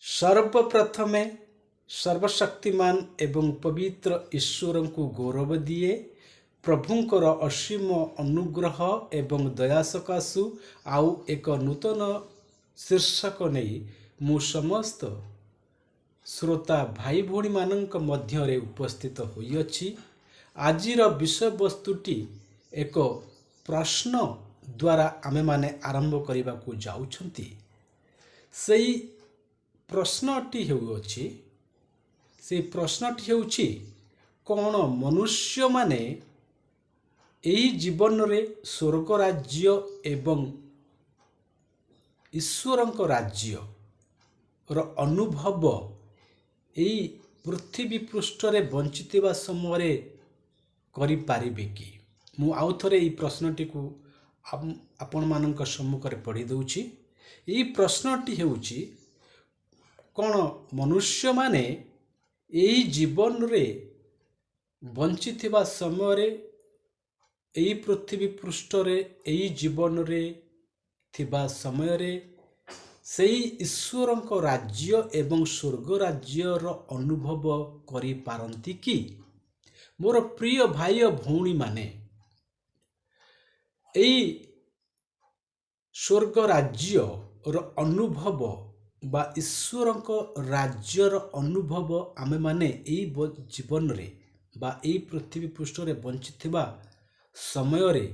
ସର୍ବପ୍ରଥମେ ସର୍ବଶକ୍ତିମାନ ଏବଂ ପବିତ୍ର ଈଶ୍ୱରଙ୍କୁ ଗୌରବ ଦିଏ। ପ୍ରଭୁଙ୍କର ଅସୀମ ଅନୁଗ୍ରହ ଏବଂ ଦୟା ସକାଶୁ ଆଉ ଏକ ନୂତନ ଶୀର୍ଷକ ନେଇ ମୁଁ ସମସ୍ତ ଶ୍ରୋତା ଭାଇ ଭଉଣୀମାନଙ୍କ ମଧ୍ୟରେ ଉପସ୍ଥିତ ହୋଇଅଛି। ଆଜିର ବିଷୟବସ୍ତୁଟି ଏକ ପ୍ରଶ୍ନ ଦ୍ୱାରା ଆମେମାନେ ଆରମ୍ଭ କରିବାକୁ ଯାଉଛନ୍ତି। ସେଇ ପ୍ରଶ୍ନଟି ହେଉଛି କ'ଣ ମନୁଷ୍ୟମାନେ ଏହି ଜୀବନରେ ସ୍ୱର୍ଗ ରାଜ୍ୟ ଏବଂ ଈଶ୍ୱରଙ୍କ ରାଜ୍ୟର ଅନୁଭବ ଏହି ପୃଥିବୀ ପୃଷ୍ଠରେ ବଞ୍ଚିଥିବା ସମୟରେ କରିପାରିବେ କି? ମୁଁ ଆଉ ଥରେ ଏହି ପ୍ରଶ୍ନଟିକୁ ଆପଣମାନଙ୍କ ସମ୍ମୁଖରେ ପଢ଼ି ଦେଉଛି। ଏହି ପ୍ରଶ୍ନଟି ହେଉଛି କ'ଣ ମନୁଷ୍ୟମାନେ ଏହି ଜୀବନରେ ବଞ୍ଚିଥିବା ସମୟରେ ଏହି ପୃଥିବୀ ପୃଷ୍ଠରେ ଏହି ଜୀବନରେ ଥିବା ସମୟରେ ସେହି ଈଶ୍ୱରଙ୍କ ରାଜ୍ୟ ଏବଂ ସ୍ୱର୍ଗ ରାଜ୍ୟର ଅନୁଭବ କରିପାରନ୍ତି କି? ମୋର ପ୍ରିୟ ଭାଇ ଓ ଭଉଣୀମାନେ, ଏହି ସ୍ୱର୍ଗ ରାଜ୍ୟର ଅନୁଭବ ବା ଈଶ୍ୱରଙ୍କ ରାଜ୍ୟର ଅନୁଭବ ଆମେମାନେ ଏହି ଜୀବନରେ ବା ଏହି ପୃଥିବୀ ପୃଷ୍ଠରେ ବଞ୍ଚିଥିବା ସମୟରେ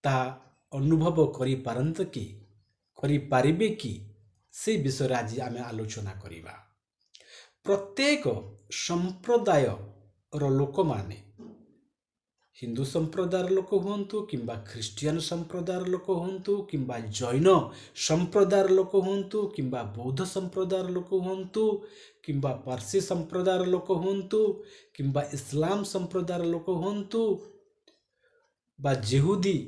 ତାହା ଅନୁଭବ କରିପାରିବେ କି? ସେହି ବିଷୟରେ ଆଜି ଆମେ ଆଲୋଚନା କରିବା। ପ୍ରତ୍ୟେକ ସମ୍ପ୍ରଦାୟର ଲୋକମାନେ, ହିନ୍ଦୁ ସମ୍ପ୍ରଦାୟର ଲୋକ ହୁଅନ୍ତୁ କିମ୍ବା ଖ୍ରୀଷ୍ଟିଆନ ସମ୍ପ୍ରଦାୟର ଲୋକ ହୁଅନ୍ତୁ କିମ୍ବା ଜୈନ ସମ୍ପ୍ରଦାୟର ଲୋକ ହୁଅନ୍ତୁ କିମ୍ବା ବୌଦ୍ଧ ସମ୍ପ୍ରଦାୟର ଲୋକ ହୁଅନ୍ତୁ କିମ୍ବା ପାର୍ସୀ ସମ୍ପ୍ରଦାୟର ଲୋକ ହୁଅନ୍ତୁ କିମ୍ବା ଇସଲାମ ସମ୍ପ୍ରଦାୟର ଲୋକ ହୁଅନ୍ତୁ ବା ଜେହୁଦୀ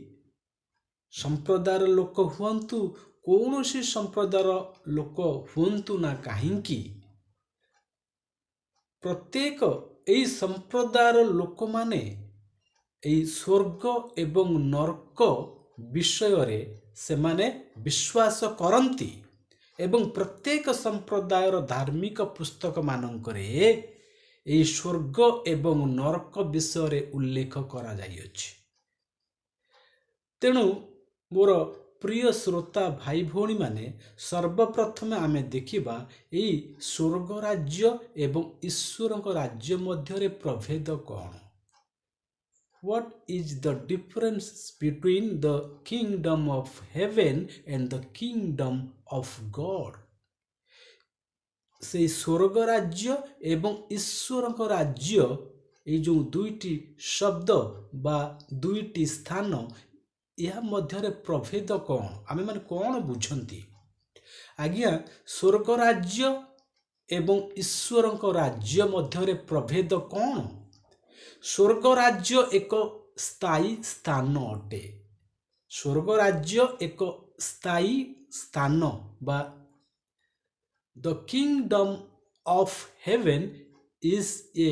ସମ୍ପ୍ରଦାୟର ଲୋକ ହୁଅନ୍ତୁ, କୌଣସି ସମ୍ପ୍ରଦାୟର ଲୋକ ହୁଅନ୍ତୁ ନା କାହିଁକି, ପ୍ରତ୍ୟେକ ଏହି ସମ୍ପ୍ରଦାୟର ଲୋକମାନେ ଏହି ସ୍ୱର୍ଗ ଏବଂ ନରକ ବିଷୟରେ ସେମାନେ ବିଶ୍ୱାସ କରନ୍ତି ଏବଂ ପ୍ରତ୍ୟେକ ସମ୍ପ୍ରଦାୟର ଧାର୍ମିକ ପୁସ୍ତକ ମାନଙ୍କରେ ଏହି ସ୍ୱର୍ଗ ଏବଂ ନରକ ବିଷୟରେ ଉଲ୍ଲେଖ କରାଯାଇଅଛି। ତେଣୁ ମୋର ପ୍ରିୟ ଶ୍ରୋତା ଭାଇ ଭଉଣୀମାନେ, ସର୍ବପ୍ରଥମେ ଆମେ ଦେଖିବା ଏହି ସ୍ୱର୍ଗ ରାଜ୍ୟ ଏବଂ ଈଶ୍ୱରଙ୍କ ରାଜ୍ୟ ମଧ୍ୟରେ ପ୍ରଭେଦ କ'ଣ? What is the difference between the kingdom of heaven and the kingdom of God? ସେହି ସ୍ୱର୍ଗ ରାଜ୍ୟ ଏବଂ ଈଶ୍ୱରଙ୍କ ରାଜ୍ୟ, ଏହି ଯେଉଁ ଦୁଇଟି ଶବ୍ଦ ବା ଦୁଇଟି ସ୍ଥାନ, ଏହା ମଧ୍ୟରେ ପ୍ରଭେଦ କ'ଣ? ଆମେମାନେ କ'ଣ ବୁଝନ୍ତି? ଆଜ୍ଞା, ସ୍ୱର୍ଗ ରାଜ୍ୟ ଏବଂ ଈଶ୍ୱରଙ୍କ ରାଜ୍ୟ ମଧ୍ୟରେ ପ୍ରଭେଦ କ'ଣ? ସ୍ୱର୍ଗ ରାଜ୍ୟ ଏକ ସ୍ଥାୟୀ ସ୍ଥାନ ଅଟେ। ସ୍ୱର୍ଗ ରାଜ୍ୟ ଏକ ସ୍ଥାୟୀ ସ୍ଥାନ ବା the kingdom of heaven is a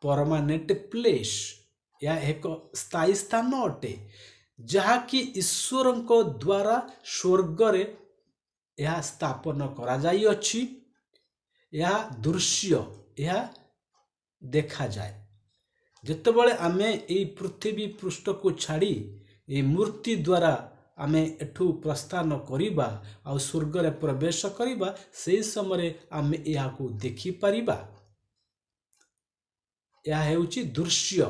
permanent place. ଏହା ଏକ ସ୍ଥାୟୀ ସ୍ଥାନ ଅଟେ ଯାହାକି ଈଶ୍ୱରଙ୍କ ଦ୍ୱାରା ସ୍ୱର୍ଗରେ ଏହା ସ୍ଥାପନ କରାଯାଇଅଛି। ଏହା ଦୃଶ୍ୟ, ଏହା ଦେଖାଯାଏ। ଯେତେବେଳେ ଆମେ ଏହି ପୃଥିବୀ ପୃଷ୍ଠକୁ ଛାଡ଼ି ଏହି ମୂର୍ତ୍ତି ଦ୍ୱାରା ଆମେ ଏଠୁ ପ୍ରସ୍ଥାନ କରିବା ଆଉ ସ୍ୱର୍ଗରେ ପ୍ରବେଶ କରିବା, ସେହି ସମୟରେ ଆମେ ଏହାକୁ ଦେଖିପାରିବା। ଏହା ହେଉଛି ଦୃଶ୍ୟ।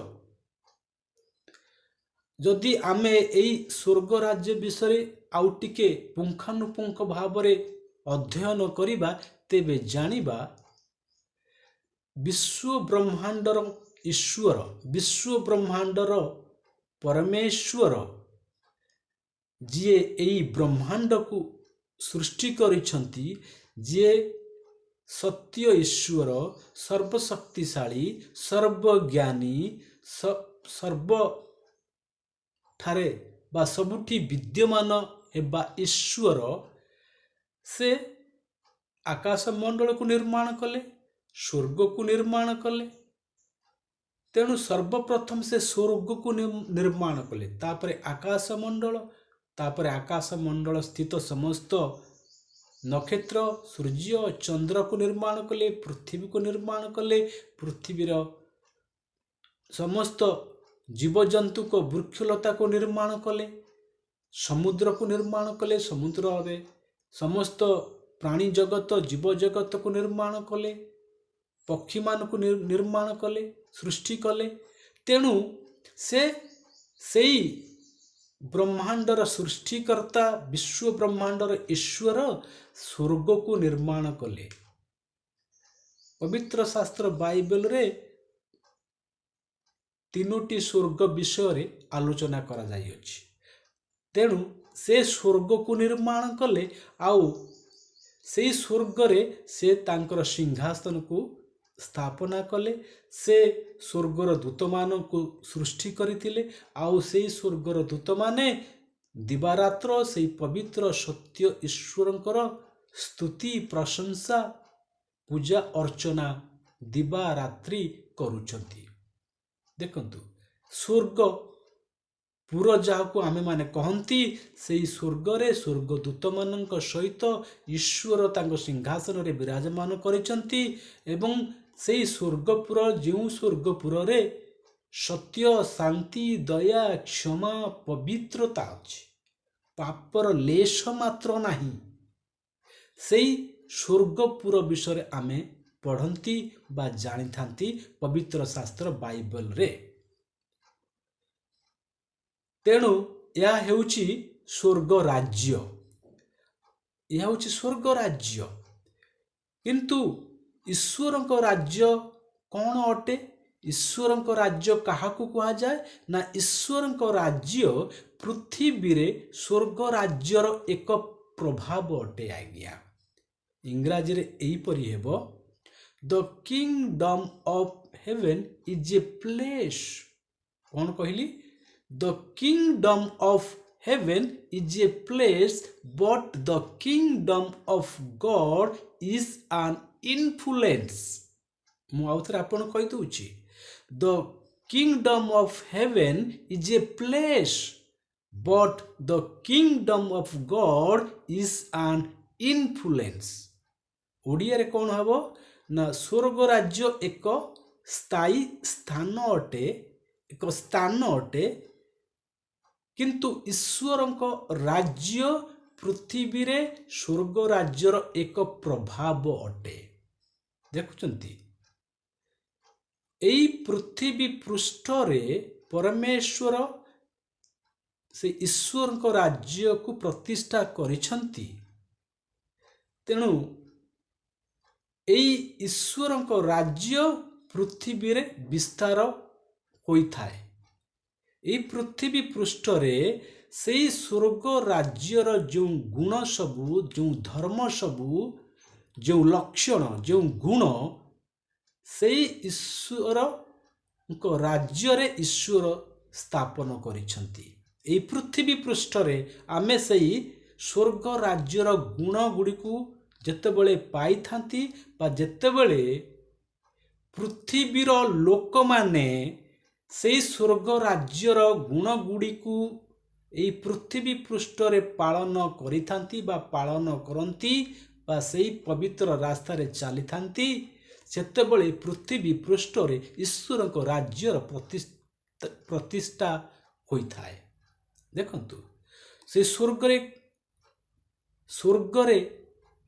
ଯଦି ଆମେ ଏହି ସ୍ୱର୍ଗ ରାଜ୍ୟ ବିଷୟରେ ଆଉ ଟିକେ ପୁଙ୍ଖାନୁପୁଙ୍ଖ ଭାବରେ ଅଧ୍ୟୟନ କରିବା, ତେବେ ଜାଣିବା ବିଶ୍ୱ ବ୍ରହ୍ମାଣ୍ଡର ଈଶ୍ୱର, ବିଶ୍ୱ ବ୍ରହ୍ମାଣ୍ଡର ପରମେଶ୍ୱର, ଯିଏ ଏହି ବ୍ରହ୍ମାଣ୍ଡକୁ ସୃଷ୍ଟି କରିଛନ୍ତି, ଯିଏ ସତ୍ୟ ଈଶ୍ୱର, ସର୍ବଶକ୍ତିଶାଳୀ, ସର୍ବଜ୍ଞାନୀ, ସର୍ବଠାରେ ବା ସବୁଠି ବିଦ୍ୟମାନ ହେବା ଈଶ୍ୱର, ସେ ଆକାଶମଣ୍ଡଳକୁ ନିର୍ମାଣ କଲେ, ସ୍ୱର୍ଗକୁ ନିର୍ମାଣ କଲେ। ତେଣୁ ସର୍ବପ୍ରଥମ ସେ ସ୍ୱର୍ଗକୁ ନିର୍ମାଣ କଲେ, ତାପରେ ଆକାଶମଣ୍ଡଳ, ତାପରେ ଆକାଶମଣ୍ଡଳ ସ୍ଥିତ ସମସ୍ତ ନକ୍ଷତ୍ର ସୂର୍ଯ୍ୟ ଚନ୍ଦ୍ରକୁ ନିର୍ମାଣ କଲେ, ପୃଥିବୀକୁ ନିର୍ମାଣ କଲେ, ପୃଥିବୀର ସମସ୍ତ ଜୀବଜନ୍ତୁଙ୍କ ବୃକ୍ଷଲତାକୁ ନିର୍ମାଣ କଲେ, ସମୁଦ୍ରକୁ ନିର୍ମାଣ କଲେ, ସମୁଦ୍ରରେ ସମସ୍ତ ପ୍ରାଣୀ ଜଗତ ଜୀବଜଗତକୁ ନିର୍ମାଣ କଲେ, ପକ୍ଷୀମାନଙ୍କୁ ନିର୍ମାଣ କଲେ, ସୃଷ୍ଟି କଲେ। ତେଣୁ ସେଇ ବ୍ରହ୍ମାଣ୍ଡର ସୃଷ୍ଟିକର୍ତ୍ତା ବିଶ୍ୱ ବ୍ରହ୍ମାଣ୍ଡର ଈଶ୍ୱର ସ୍ୱର୍ଗକୁ ନିର୍ମାଣ କଲେ। ପବିତ୍ର ଶାସ୍ତ୍ର ବାଇବେଲରେ 3ଟି ସ୍ୱର୍ଗ ବିଷୟରେ ଆଲୋଚନା କରାଯାଇଅଛି। ତେଣୁ ସେ ସ୍ୱର୍ଗକୁ ନିର୍ମାଣ କଲେ, ଆଉ ସେଇ ସ୍ୱର୍ଗରେ ସେ ତାଙ୍କର ସିଂହାସନକୁ ସ୍ଥାପନା କଲେ। ସେ ସ୍ୱର୍ଗର ଦୂତମାନଙ୍କୁ ସୃଷ୍ଟି କରିଥିଲେ, ଆଉ ସେଇ ସ୍ୱର୍ଗର ଦୂତମାନେ ଦିବାରାତ୍ର ସେଇ ପବିତ୍ର ସତ୍ୟ ଈଶ୍ୱରଙ୍କର ସ୍ତୁତି ପ୍ରଶଂସା ପୂଜା ଅର୍ଚ୍ଚନା ଦିବାରାତ୍ରି କରୁଛନ୍ତି। ଦେଖନ୍ତୁ, ସ୍ୱର୍ଗ ପୁର ଯାହାକୁ ଆମେମାନେ କହନ୍ତି, ସେଇ ସ୍ୱର୍ଗରେ ସ୍ୱର୍ଗଦୂତମାନଙ୍କ ସହିତ ଈଶ୍ୱର ତାଙ୍କ ସିଂହାସନରେ ବିରାଜମାନ କରିଛନ୍ତି। ଏବଂ ସେଇ ସ୍ୱର୍ଗପୁର, ଯେଉଁ ସ୍ୱର୍ଗପୁରରେ ସତ୍ୟ, ଶାନ୍ତି, ଦୟା, କ୍ଷମା, ପବିତ୍ରତା ଅଛି, ପାପର ଲେଶ ମାତ୍ର ନାହିଁ, ସେଇ ସ୍ୱର୍ଗପୁର ବିଷୟରେ ଆମେ ପଢ଼ନ୍ତି ବା ଜାଣିଥାନ୍ତି ପବିତ୍ର ଶାସ୍ତ୍ର ବାଇବେଲରେ। ତେଣୁ ଏହା ହେଉଛି ସ୍ୱର୍ଗ ରାଜ୍ୟ, ଏହା ହେଉଛି ସ୍ୱର୍ଗ ରାଜ୍ୟ। କିନ୍ତୁ ଈଶ୍ୱରଙ୍କ ରାଜ୍ୟ କ'ଣ ଅଟେ? ଈଶ୍ୱରଙ୍କ ରାଜ୍ୟ କାହାକୁ କୁହାଯାଏ? ନା, ଈଶ୍ୱରଙ୍କ ରାଜ୍ୟ ପୃଥିବୀରେ ସ୍ୱର୍ଗ ରାଜ୍ୟର ଏକ ପ୍ରଭାବ ଅଟେ। ଆଜ୍ଞା, ଇଂରାଜୀରେ ଏହିପରି ହେବ, the kingdom of heaven is a place. କ'ଣ କହିଲି? The kingdom of heaven is a place, but the kingdom of God is an influence. ମୁଁ ଆଉ ଥରେ ଆପଣ କହିଦେଉଛି, the kingdom of heaven is a place, but the kingdom of God is an influence. ଓଡ଼ିଆରେ କ'ଣ ହେବ? ନା, ସ୍ୱର୍ଗ ରାଜ୍ୟ ଏକ ସ୍ଥାୟୀ ସ୍ଥାନ ଅଟେ, ଏକ ସ୍ଥାନ ଅଟେ, କିନ୍ତୁ ଈଶ୍ୱରଙ୍କ ରାଜ୍ୟ ପୃଥିବୀରେ ସ୍ୱର୍ଗ ରାଜ୍ୟର ଏକ ପ୍ରଭାବ ଅଟେ। ଦେଖୁଛନ୍ତି, ଏଇ ପୃଥିବୀ ପୃଷ୍ଠରେ ପରମେଶ୍ୱର ସେ ଈଶ୍ୱରଙ୍କ ରାଜ୍ୟକୁ ପ୍ରତିଷ୍ଠା କରିଛନ୍ତି। ତେଣୁ ଏଇ ଈଶ୍ୱରଙ୍କ ରାଜ୍ୟ ପୃଥିବୀରେ ବିସ୍ତାର ହୋଇଥାଏ। ଏହି ପୃଥିବୀ ପୃଷ୍ଠରେ ସେଇ ସ୍ୱର୍ଗ ରାଜ୍ୟର ଯେଉଁ ଗୁଣ ସବୁ, ଯେଉଁ ଧର୍ମ ସବୁ, ଯେଉଁ ଲକ୍ଷଣ, ଯେଉଁ ଗୁଣ, ସେଇ ଈଶ୍ୱରଙ୍କ ରାଜ୍ୟରେ ଈଶ୍ୱର ସ୍ଥାପନ କରିଛନ୍ତି। ଏହି ପୃଥିବୀ ପୃଷ୍ଠରେ ଆମେ ସେଇ ସ୍ୱର୍ଗ ରାଜ୍ୟର ଗୁଣ ଗୁଡ଼ିକୁ ଯେତେବେଳେ ପାଇଥାନ୍ତି, ବା ଯେତେବେଳେ ପୃଥିବୀର ଲୋକମାନେ ସେଇ ସ୍ୱର୍ଗ ରାଜ୍ୟର ଗୁଣ ଗୁଡ଼ିକୁ ଏହି ପୃଥିବୀ ପୃଷ୍ଠରେ ପାଳନ କରିଥାନ୍ତି ବା ପାଳନ କରନ୍ତି, ବା ସେଇ ପବିତ୍ର ରାସ୍ତାରେ ଚାଲିଥାନ୍ତି, ସେତେବେଳେ ପୃଥିବୀ ପୃଷ୍ଠରେ ଈଶ୍ୱରଙ୍କ ରାଜ୍ୟର ପ୍ରତିଷ୍ଠା ହୋଇଥାଏ। ଦେଖନ୍ତୁ, ସେ ସ୍ୱର୍ଗରେ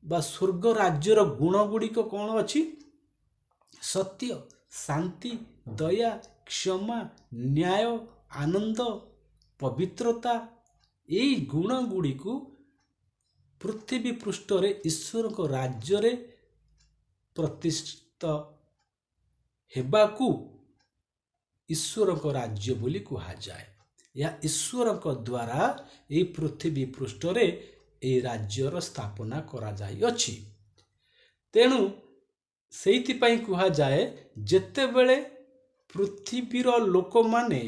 ବା ସ୍ୱର୍ଗ ରାଜ୍ୟର ଗୁଣ ଗୁଡ଼ିକ କ'ଣ ଅଛି? ସତ୍ୟ, ଶାନ୍ତି, ଦୟା, କ୍ଷମା, ନ୍ୟାୟ, ଆନନ୍ଦ, ପବିତ୍ରତା। ଏଇ ଗୁଣ ଗୁଡ଼ିକୁ ପୃଥିବୀ ପୃଷ୍ଠରେ ଈଶ୍ୱରଙ୍କ ରାଜ୍ୟରେ ପ୍ରତିଷ୍ଠିତ ହେବାକୁ ଈଶ୍ୱରଙ୍କ ରାଜ୍ୟ ବୋଲି କୁହାଯାଏ। ଏହା ଈଶ୍ୱରଙ୍କ ଦ୍ୱାରା ଏହି ପୃଥିବୀ ପୃଷ୍ଠରେ ଏହି ରାଜ୍ୟର ସ୍ଥାପନା କରାଯାଇଅଛି। ତେଣୁ ସେଇଥିପାଇଁ କୁହାଯାଏ, ଯେତେବେଳେ ପୃଥିବୀର ଲୋକମାନେ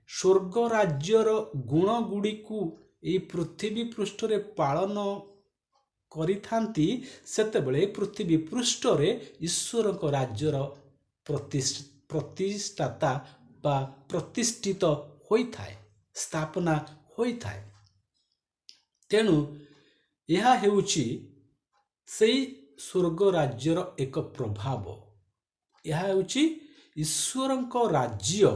ସ୍ୱର୍ଗ ରାଜ୍ୟର ଗୁଣ ଗୁଡ଼ିକୁ ଏହି ପୃଥିବୀ ପୃଷ୍ଠରେ ପାଳନ କରିଥାନ୍ତି, ସେତେବେଳେ ପୃଥିବୀ ପୃଷ୍ଠରେ ଈଶ୍ୱରଙ୍କ ରାଜ୍ୟର ପ୍ରତିଷ୍ଠାତା ବା ପ୍ରତିଷ୍ଠିତ ହୋଇଥାଏ, ସ୍ଥାପନା ହୋଇଥାଏ। ତେଣୁ ଏହା ହେଉଛି ସେଇ ସ୍ୱର୍ଗ ରାଜ୍ୟର ଏକ ପ୍ରଭାବ। ଏହା ହେଉଛି ଈଶ୍ୱରଙ୍କ ରାଜ୍ୟ।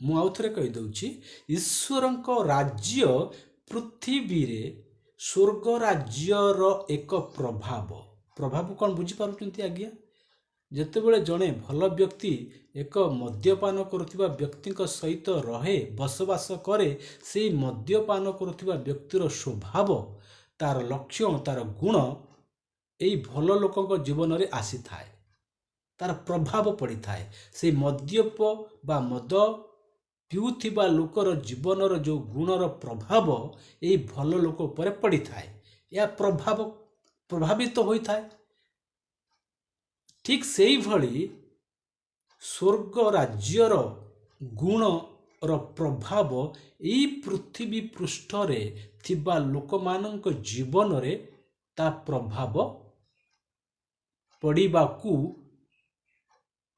ମୁଁ ଆଉ ଥରେ କହିଦେଉଛି, ଈଶ୍ୱରଙ୍କ ରାଜ୍ୟ ପୃଥିବୀରେ ସ୍ୱର୍ଗ ରାଜ୍ୟର ଏକ ପ୍ରଭାବ। ପ୍ରଭାବ କ'ଣ ବୁଝିପାରୁଛନ୍ତି ଆଜ୍ଞା? ଯେତେବେଳେ ଜଣେ ଭଲ ବ୍ୟକ୍ତି ଏକ ମଦ୍ୟପାନ କରୁଥିବା ବ୍ୟକ୍ତିଙ୍କ ସହିତ ରହେ, ବସବାସ କରେ, ସେଇ ମଦ୍ୟପାନ କରୁଥିବା ବ୍ୟକ୍ତିର ସ୍ୱଭାବ, ତାର ଲକ୍ଷଣ, ତାର ଗୁଣ ଏଇ ଭଲ ଲୋକଙ୍କ ଜୀବନରେ ଆସିଥାଏ, ତାର ପ୍ରଭାବ ପଡ଼ିଥାଏ। ସେଇ ମଦ୍ୟପ ବା ମଦ ପିଉଥିବା ଲୋକର ଜୀବନର ଯେଉଁ ଗୁଣର ପ୍ରଭାବ ଏଇ ଭଲ ଲୋକ ଉପରେ ପଡ଼ିଥାଏ, ଏହା ପ୍ରଭାବିତ ହୋଇଥାଏ। ଠିକ୍ ସେଇଭଳି ସ୍ୱର୍ଗ ରାଜ୍ୟର ଗୁଣର ପ୍ରଭାବ ଏଇ ପୃଥିବୀ ପୃଷ୍ଠରେ ଥିବା ଲୋକମାନଙ୍କ ଜୀବନରେ ତା ପ୍ରଭାବ ପଡ଼ିବାକୁ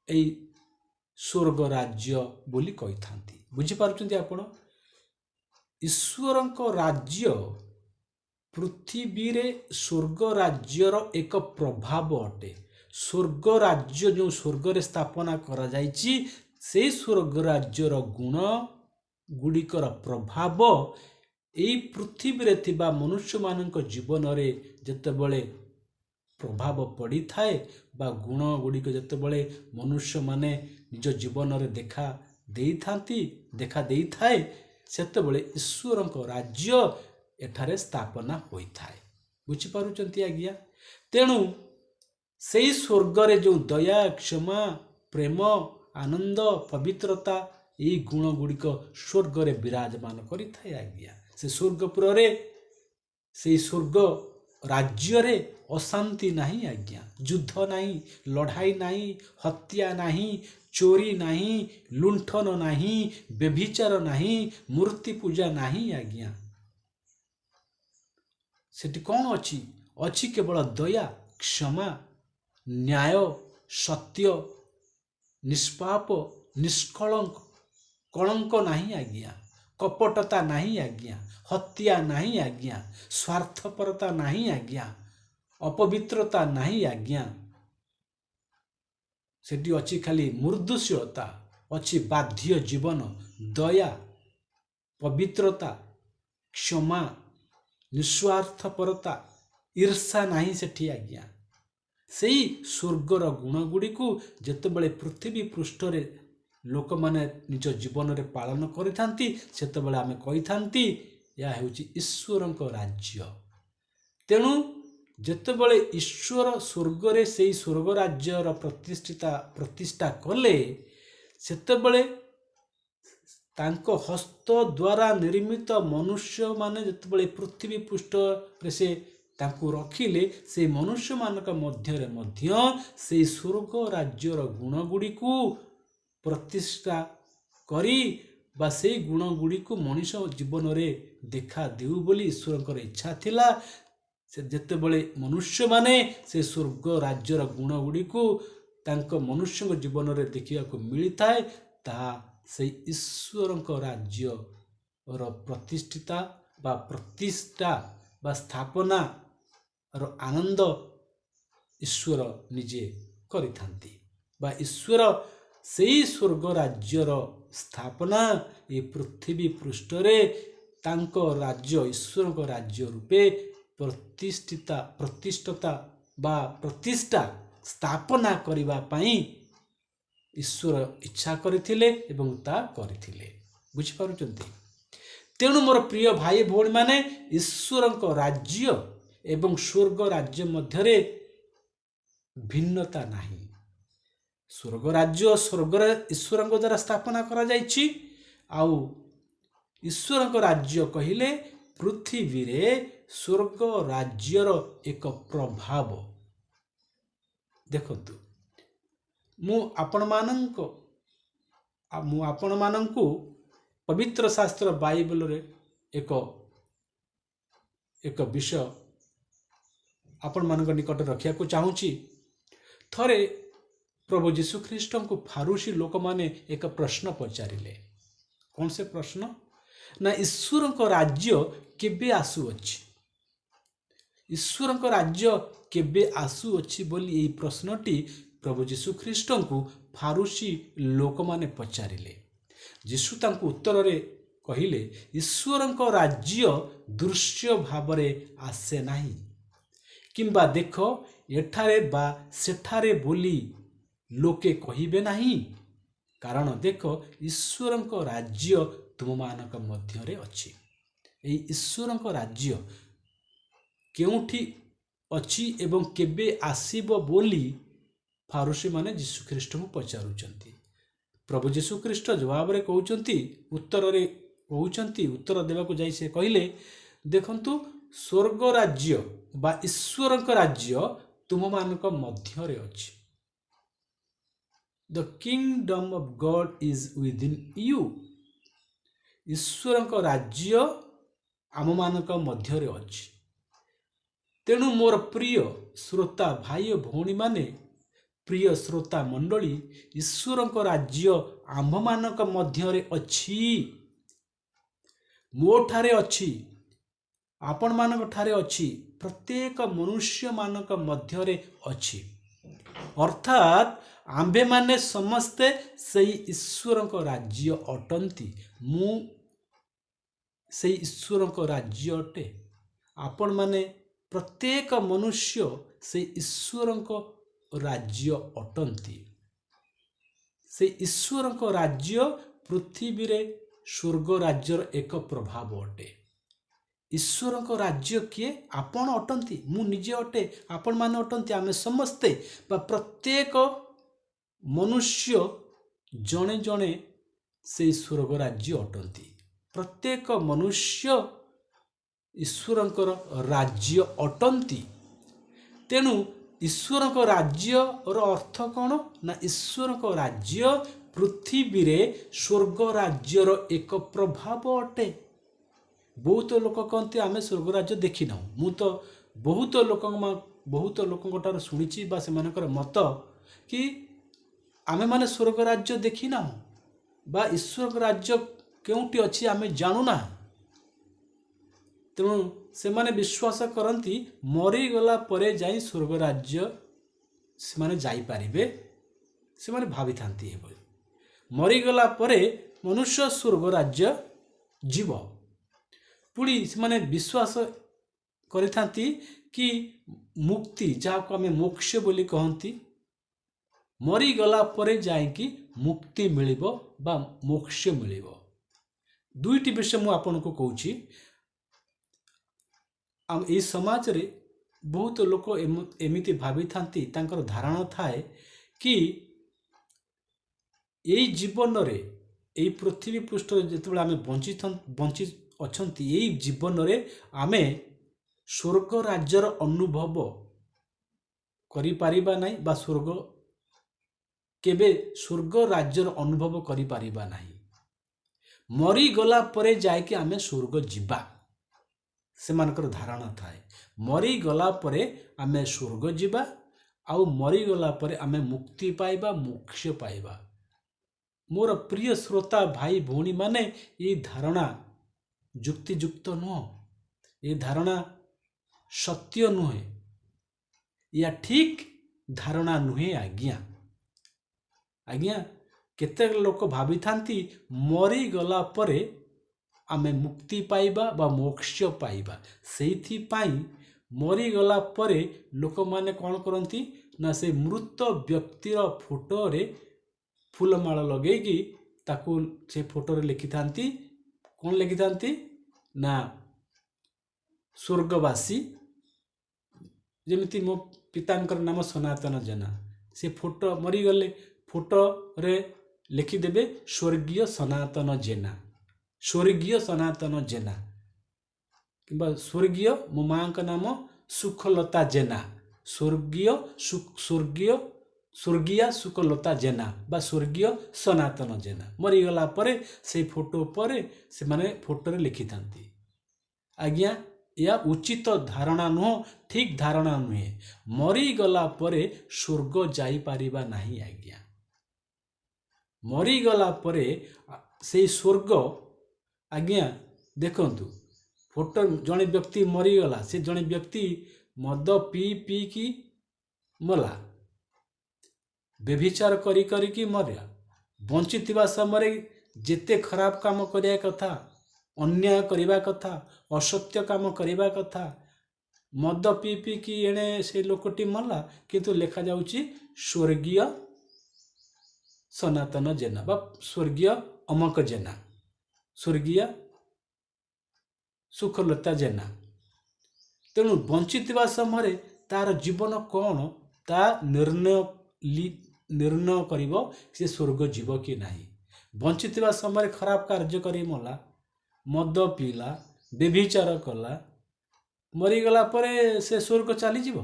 ଏଇ ସ୍ୱର୍ଗ ରାଜ୍ୟ ବୋଲି କହିଥାନ୍ତି। ବୁଝିପାରୁଛନ୍ତି ଆପଣ? ଈଶ୍ୱରଙ୍କ ରାଜ୍ୟ ପୃଥିବୀରେ ସ୍ୱର୍ଗ ରାଜ୍ୟର ଏକ ପ୍ରଭାବ ଅଟେ। ସ୍ୱର୍ଗ ରାଜ୍ୟ ଯେଉଁ ସ୍ୱର୍ଗରେ ସ୍ଥାପନା କରାଯାଇଛି, ସେଇ ସ୍ୱର୍ଗ ରାଜ୍ୟର ଗୁଣ ଗୁଡ଼ିକର ପ୍ରଭାବ ଏଇ ପୃଥିବୀରେ ଥିବା ମନୁଷ୍ୟମାନଙ୍କ ଜୀବନରେ ଯେତେବେଳେ ପ୍ରଭାବ ପଡ଼ିଥାଏ ବା ଗୁଣ ଗୁଡ଼ିକ ଯେତେବେଳେ ମନୁଷ୍ୟମାନେ ନିଜ ଜୀବନରେ ଦେଖା ଦେଇଥାଏ, ସେତେବେଳେ ଈଶ୍ୱରଙ୍କ ରାଜ୍ୟ ଏଠାରେ ସ୍ଥାପନା ହୋଇଥାଏ। ବୁଝିପାରୁଛନ୍ତି ଆଜ୍ଞା? ତେଣୁ ସେଇ ସ୍ୱର୍ଗରେ ଯେଉଁ ଦୟା, କ୍ଷମା, ପ୍ରେମ, ଆନନ୍ଦ, ପବିତ୍ରତା, ଏଇ ଗୁଣ ଗୁଡ଼ିକ ସ୍ୱର୍ଗରେ ବିରାଜମାନ କରିଥାଏ ଆଜ୍ଞା। ସେ ସ୍ୱର୍ଗପୁରରେ, ସେଇ ସ୍ୱର୍ଗ ରାଜ୍ୟରେ ଅଶାନ୍ତି ନାହିଁ ଆଜ୍ଞା, ଯୁଦ୍ଧ ନାହିଁ, ଲଢ଼ାଇ ନାହିଁ, ହତ୍ୟା ନାହିଁ, ଚୋରି ନାହିଁ, ଲୁଣ୍ଠନ ନାହିଁ, ବ୍ୟଭିଚାର ନାହିଁ, ମୂର୍ତ୍ତି ପୂଜା ନାହିଁ ଆଜ୍ଞା। ସେଠି କ'ଣ ଅଛି? ଅଛି କେବଳ ଦୟା, କ୍ଷମା, ନ୍ୟାୟ, ସତ୍ୟ, ନିଷ୍ପାପ, ନିଷ୍କଳଙ୍କ, କଳଙ୍କ ନାହିଁ ଆଜ୍ଞା, କପଟତା ନାହିଁ ଆଜ୍ଞା, ହତ୍ୟା ନାହିଁ ଆଜ୍ଞା, ସ୍ୱାର୍ଥପରତା ନାହିଁ ଆଜ୍ଞା, ଅପବିତ୍ରତା ନାହିଁ ଆଜ୍ଞା। ସେଠି ଅଛି ଖାଲି ମୃଦୁଶୀଳତା, ଅଛି ବାଧ୍ୟ ଜୀବନ, ଦୟା, ପବିତ୍ରତା, କ୍ଷମା, ନିଃସ୍ୱାର୍ଥପରତା, ଈର୍ଷା ନାହିଁ ସେଠି ଆଜ୍ଞା। ସେଇ ସ୍ୱର୍ଗର ଗୁଣ ଗୁଡ଼ିକୁ ଯେତେବେଳେ ପୃଥିବୀ ପୃଷ୍ଠରେ ଲୋକମାନେ ନିଜ ଜୀବନରେ ପାଳନ କରିଥାନ୍ତି, ସେତେବେଳେ ଆମେ କହିଥାନ୍ତି ଏହା ହେଉଛି ଈଶ୍ୱରଙ୍କ ରାଜ୍ୟ। ତେଣୁ ଯେତେବେଳେ ଈଶ୍ୱର ସ୍ୱର୍ଗରେ ସେଇ ସ୍ୱର୍ଗ ରାଜ୍ୟର ପ୍ରତିଷ୍ଠା କଲେ, ସେତେବେଳେ ତାଙ୍କ ହସ୍ତ ଦ୍ୱାରା ନିର୍ମିତ ମନୁଷ୍ୟମାନେ ଯେତେବେଳେ ପୃଥିବୀ ପୃଷ୍ଠରେ ସେ ତାଙ୍କୁ ରଖିଲେ, ସେଇ ମନୁଷ୍ୟମାନଙ୍କ ମଧ୍ୟରେ ମଧ୍ୟ ସେଇ ସ୍ୱର୍ଗ ରାଜ୍ୟର ଗୁଣ ଗୁଡ଼ିକୁ ପ୍ରତିଷ୍ଠା କରି ବା ସେଇ ଗୁଣ ଗୁଡ଼ିକୁ ମଣିଷ ଜୀବନରେ ଦେଖା ଦେଉ ବୋଲି ଈଶ୍ୱରଙ୍କର ଇଚ୍ଛା ଥିଲା। ସେ ଯେତେବେଳେ ମନୁଷ୍ୟମାନେ ସେ ସ୍ୱର୍ଗ ରାଜ୍ୟର ଗୁଣ ଗୁଡ଼ିକୁ ତାଙ୍କ ମନୁଷ୍ୟଙ୍କ ଜୀବନରେ ଦେଖିବାକୁ ମିଳିଥାଏ, ତାହା ସେଇ ଈଶ୍ୱରଙ୍କ ରାଜ୍ୟର ପ୍ରତିଷ୍ଠା ବା ସ୍ଥାପନାର ଆନନ୍ଦ ଈଶ୍ୱର ନିଜେ କରିଥାନ୍ତି। ବା ଈଶ୍ୱର ସେଇ ସ୍ୱର୍ଗ ରାଜ୍ୟର ସ୍ଥାପନା ଏ ପୃଥିବୀ ପୃଷ୍ଠରେ ତାଙ୍କ ରାଜ୍ୟ, ଈଶ୍ୱରଙ୍କ ରାଜ୍ୟ ରୂପେ ପ୍ରତିଷ୍ଠା ସ୍ଥାପନା କରିବା ପାଇଁ ଈଶ୍ୱର ଇଚ୍ଛା କରିଥିଲେ ଏବଂ ତା କରିଥିଲେ। ବୁଝିପାରୁଛନ୍ତି? ତେଣୁ ମୋର ପ୍ରିୟ ଭାଇ ଭଉଣୀମାନେ, ଈଶ୍ୱରଙ୍କ ରାଜ୍ୟ ଏବଂ ସ୍ୱର୍ଗ ରାଜ୍ୟ ମଧ୍ୟରେ ଭିନ୍ନତା ନାହିଁ। ସ୍ୱର୍ଗ ରାଜ୍ୟ ସ୍ୱର୍ଗରେ ଈଶ୍ୱରଙ୍କ ଦ୍ୱାରା ସ୍ଥାପନା କରାଯାଇଛି, ଆଉ ଈଶ୍ୱରଙ୍କ ରାଜ୍ୟ କହିଲେ ପୃଥିବୀରେ ସ୍ୱର୍ଗ ରାଜ୍ୟର ଏକ ପ୍ରଭାବ। ଦେଖନ୍ତୁ, ମୁଁ ଆପଣମାନଙ୍କୁ ପବିତ୍ର ଶାସ୍ତ୍ର ବାଇବଲରେ ଏକ ବିଷୟ ଆପଣମାନଙ୍କ ନିକଟରେ ରଖିବାକୁ ଚାହୁଁଛି। ଥରେ ପ୍ରଭୁ ଯୀଶୁଖ୍ରୀଷ୍ଟଙ୍କୁ ଫାରୁସି ଲୋକମାନେ ଏକ ପ୍ରଶ୍ନ ପଚାରିଲେ। କ'ଣ ସେ ପ୍ରଶ୍ନ? ନା ଈଶ୍ୱରଙ୍କ ରାଜ୍ୟ କେବେ ଆସୁଅଛି? ଈଶ୍ୱରଙ୍କ ରାଜ୍ୟ କେବେ ଆସୁଅଛି ବୋଲି ଏହି ପ୍ରଶ୍ନଟି ପ୍ରଭୁ ଯୀଶୁ ଖ୍ରୀଷ୍ଟଙ୍କୁ ଫାରୁସି ଲୋକମାନେ ପଚାରିଲେ। ଯୀଶୁ ତାଙ୍କୁ ଉତ୍ତରରେ କହିଲେ, ଈଶ୍ୱରଙ୍କ ରାଜ୍ୟ ଦୃଶ୍ୟ ଭାବରେ ଆସେ ନାହିଁ, କିମ୍ବା ଦେଖ ଏଠାରେ ବା ସେଠାରେ ବୋଲି ଲୋକେ କହିବେ ନାହିଁ। କାରଣ ଦେଖ, ଈଶ୍ୱରଙ୍କ ରାଜ୍ୟ ତୁମମାନଙ୍କ ମଧ୍ୟରେ ଅଛି। ଏହି ଈଶ୍ୱରଙ୍କ ରାଜ୍ୟ କେଉଁଠି ଅଛି ଏବଂ କେବେ ଆସିବ ବୋଲି ଫାରୁସୀମାନେ ଯୀଶୁଖ୍ରୀଷ୍ଟଙ୍କୁ ପଚାରୁଛନ୍ତି। ପ୍ରଭୁ ଯୀଶୁଖ୍ରୀଷ୍ଟ ଜବାବରେ ଉତ୍ତର ଦେବାକୁ ଯାଇ ସେ କହିଲେ, ଦେଖନ୍ତୁ, ସ୍ୱର୍ଗ ରାଜ୍ୟ ବା ଈଶ୍ୱରଙ୍କ ରାଜ୍ୟ ତୁମମାନଙ୍କ ମଧ୍ୟରେ ଅଛି। The kingdom of God is within you. ଈଶ୍ୱରଙ୍କ ରାଜ୍ୟ ଆମମାନଙ୍କ ମଧ୍ୟରେ ଅଛି। ତେଣୁ ମୋର ପ୍ରିୟ ଶ୍ରୋତା ଭାଇ ଓ ଭଉଣୀମାନେ, ପ୍ରିୟ ଶ୍ରୋତା ମଣ୍ଡଳୀ, ଈଶ୍ୱରଙ୍କ ରାଜ୍ୟ ଆମ୍ଭମାନଙ୍କ ମଧ୍ୟରେ ଅଛି, ମୋ ଠାରେ ଅଛି, ଆପଣମାନଙ୍କ ଠାରେ ଅଛି, ପ୍ରତ୍ୟେକ ମନୁଷ୍ୟମାନଙ୍କ ମଧ୍ୟରେ ଅଛି। ଅର୍ଥାତ୍ ଆମ୍ଭେମାନେ ସମସ୍ତେ ସେହି ଈଶ୍ୱରଙ୍କ ରାଜ୍ୟ ଅଟନ୍ତି। ମୁଁ ସେହି ଈଶ୍ୱରଙ୍କ ରାଜ୍ୟ ଅଟେ। ଆପଣମାନେ ପ୍ରତ୍ୟେକ ମନୁଷ୍ୟ ସେହି ଈଶ୍ୱରଙ୍କ ରାଜ୍ୟ ଅଟନ୍ତି। ସେହି ଈଶ୍ୱରଙ୍କ ରାଜ୍ୟ ପୃଥିବୀରେ ସ୍ୱର୍ଗ ରାଜ୍ୟର ଏକ ପ୍ରଭାବ ଅଟେ। ଈଶ୍ୱରଙ୍କ ରାଜ୍ୟ କିଏ? ଆପଣ ଅଟନ୍ତି, ମୁଁ ନିଜେ ଅଟେ, ଆପଣମାନେ ଅଟନ୍ତି, ଆମେ ସମସ୍ତେ ବା ପ୍ରତ୍ୟେକ ମନୁଷ୍ୟ ଜଣେ ଜଣେ ସେହି ସ୍ୱର୍ଗ ରାଜ୍ୟ ଅଟନ୍ତି। ପ୍ରତ୍ୟେକ ମନୁଷ୍ୟ ଈଶ୍ୱରଙ୍କର ରାଜ୍ୟ ଅଟନ୍ତି। ତେଣୁ ଈଶ୍ୱରଙ୍କ ରାଜ୍ୟର ଅର୍ଥ କ'ଣ? ନା ଈଶ୍ୱରଙ୍କ ରାଜ୍ୟ ପୃଥିବୀରେ ସ୍ୱର୍ଗ ରାଜ୍ୟର ଏକ ପ୍ରଭାବ ଅଟେ। ବହୁତ ଲୋକ କହନ୍ତି ଆମେ ସ୍ୱର୍ଗ ରାଜ୍ୟ ଦେଖିନାହୁଁ। ମୁଁ ତ ବହୁତ ଲୋକଙ୍କ ଠାରୁ ଶୁଣିଛି ବା ସେମାନଙ୍କର ମତ କି ଆମେମାନେ ସ୍ୱର୍ଗ ରାଜ୍ୟ ଦେଖିନାହୁଁ ବା ଈଶ୍ୱରଙ୍କ ରାଜ୍ୟ କେଉଁଠି ଅଛି ଆମେ ଜାଣୁନା। ତେଣୁ ସେମାନେ ବିଶ୍ୱାସ କରନ୍ତି ମରିଗଲା ପରେ ଯାଇ ସ୍ୱର୍ଗ ରାଜ୍ୟ ସେମାନେ ଯାଇପାରିବେ। ସେମାନେ ଭାବିଥାନ୍ତି ଏଭଳି, ମରିଗଲା ପରେ ମନୁଷ୍ୟ ସ୍ୱର୍ଗ ରାଜ୍ୟ ଯିବ। ପୁଣି ସେମାନେ ବିଶ୍ୱାସ କରିଥାନ୍ତି କି ମୁକ୍ତି, ଯାହାକୁ ଆମେ ମୋକ୍ଷ ବୋଲି କହନ୍ତି, ମରିଗଲା ପରେ ଯାଇକି ମୁକ୍ତି ମିଳିବ ବା ମୋକ୍ଷ ମିଳିବ। ଦୁଇଟି ବିଷୟ ମୁଁ ଆପଣଙ୍କୁ କହୁଛି। ଏହି ସମାଜରେ ବହୁତ ଲୋକ ଏମିତି ଭାବିଥାନ୍ତି, ତାଙ୍କର ଧାରଣା ଥାଏ କି ଏଇ ଜୀବନରେ, ଏଇ ପୃଥିବୀ ପୃଷ୍ଠରେ ଯେତେବେଳେ ଆମେ ବଞ୍ଚି ଅଛନ୍ତି, ଏଇ ଜୀବନରେ ଆମେ ସ୍ୱର୍ଗ ରାଜ୍ୟର ଅନୁଭବ କରିପାରିବା ନାହିଁ ବା କେବେ ସ୍ୱର୍ଗ ରାଜ୍ୟର ଅନୁଭବ କରିପାରିବା ନାହିଁ। ମରିଗଲା ପରେ ଯାଇକି ଆମେ ସ୍ୱର୍ଗ ଯିବା, ସେମାନଙ୍କର ଧାରଣା ଥାଏ। ମରିଗଲା ପରେ ଆମେ ସ୍ୱର୍ଗ ଯିବା, ଆଉ ମରିଗଲା ପରେ ଆମେ ମୁକ୍ତି ପାଇବା, ମୋକ୍ଷ ପାଇବା। ମୋର ପ୍ରିୟ ଶ୍ରୋତା ଭାଇ ଭଉଣୀମାନେ, ଏହି ଧାରଣା ଯୁକ୍ତିଯୁକ୍ତ ନୁହଁ, ଏ ଧାରଣା ସତ୍ୟ ନୁହେଁ, ଏହା ଠିକ୍ ଧାରଣା ନୁହେଁ। ଆଜ୍ଞା କେତେ ଲୋକ ଭାବିଥାନ୍ତି ମରିଗଲା ପରେ ଆମେ ମୁକ୍ତି ପାଇବା ବା ମୋକ୍ଷ ପାଇବା। ସେଇଥିପାଇଁ ମରିଗଲା ପରେ ଲୋକମାନେ କ'ଣ କରନ୍ତି ନା ସେ ମୃତ ବ୍ୟକ୍ତିର ଫଟୋରେ ଫୁଲମାଳ ଲଗେଇକି ତାକୁ ସେ ଫଟୋରେ ଲେଖିଥାନ୍ତି। କ'ଣ ଲେଖିଥାନ୍ତି ନା ସ୍ୱର୍ଗବାସୀ, ଯେମିତି ମୋ ପିତାଙ୍କର ନାମ ସନାତନ ଜେନା, ସେ ଫଟୋ ମରିଗଲେ ଫଟୋରେ ଲେଖିଦେବେ ସ୍ୱର୍ଗୀୟ ସନାତନ ଜେନା, ସ୍ୱର୍ଗୀୟ ସନାତନ ଜେନା, କିମ୍ବା ସ୍ୱର୍ଗୀୟ ମୋ ମାଙ୍କ ନାମ ସୁଖଲତା ଜେନା, ସ୍ୱର୍ଗୀୟା ସୁଖଲତା ଜେନା ବା ସ୍ୱର୍ଗୀୟ ସନାତନ ଜେନା। ମରିଗଲା ପରେ ସେଇ ଫଟୋ ପରେ ସେମାନେ ଫଟୋରେ ଲେଖିଥାନ୍ତି। ଆଜ୍ଞା ଏହା ଉଚିତ ଧାରଣା ନୁହଁ, ଠିକ୍ ଧାରଣା ନୁହେଁ। ମରିଗଲା ପରେ ସ୍ୱର୍ଗ ଯାଇପାରିବା ନାହିଁ। ଆଜ୍ଞା ମରିଗଲା ପରେ ସେଇ ସ୍ୱର୍ଗ, ଆଜ୍ଞା ଦେଖନ୍ତୁ, ଫଟୋ ଜଣେ ବ୍ୟକ୍ତି ମରିଗଲା, ସେ ଜଣେ ବ୍ୟକ୍ତି ମଦ ପିଇକି ମଲା, ବ୍ୟଭିଚାର କରିକି ମରିଲା। ବଞ୍ଚିଥିବା ସମୟରେ ଯେତେ ଖରାପ କାମ କରିବା କଥା, ଅନ୍ୟାୟ କରିବା କଥା, ଅସତ୍ୟ କାମ କରିବା କଥା, ମଦ ପିଇକି ଏଣେ ସେ ଲୋକଟି ମଲା, କିନ୍ତୁ ଲେଖାଯାଉଛି ସ୍ୱର୍ଗୀୟ ସନାତନ ଜେନା ବା ସ୍ୱର୍ଗୀୟ ଅମକ ଜେନା, ସ୍ୱର୍ଗୀୟ ସୁଖଲତା ଜେନା। ତେଣୁ ବଞ୍ଚିଥିବା ସମୟରେ ତାର ଜୀବନ କ'ଣ ତା ନିର୍ଣ୍ଣୟ କରିବ ସେ ସ୍ୱର୍ଗ ଯିବ କି ନାହିଁ। ବଞ୍ଚିଥିବା ସମୟରେ ଖରାପ କାର୍ଯ୍ୟ କରି ମଲା, ମଦ ପିଇଲା, ବ୍ୟଭିଚାର କଲା, ମରିଗଲା ପରେ ସେ ସ୍ୱର୍ଗ ଚାଲିଯିବ?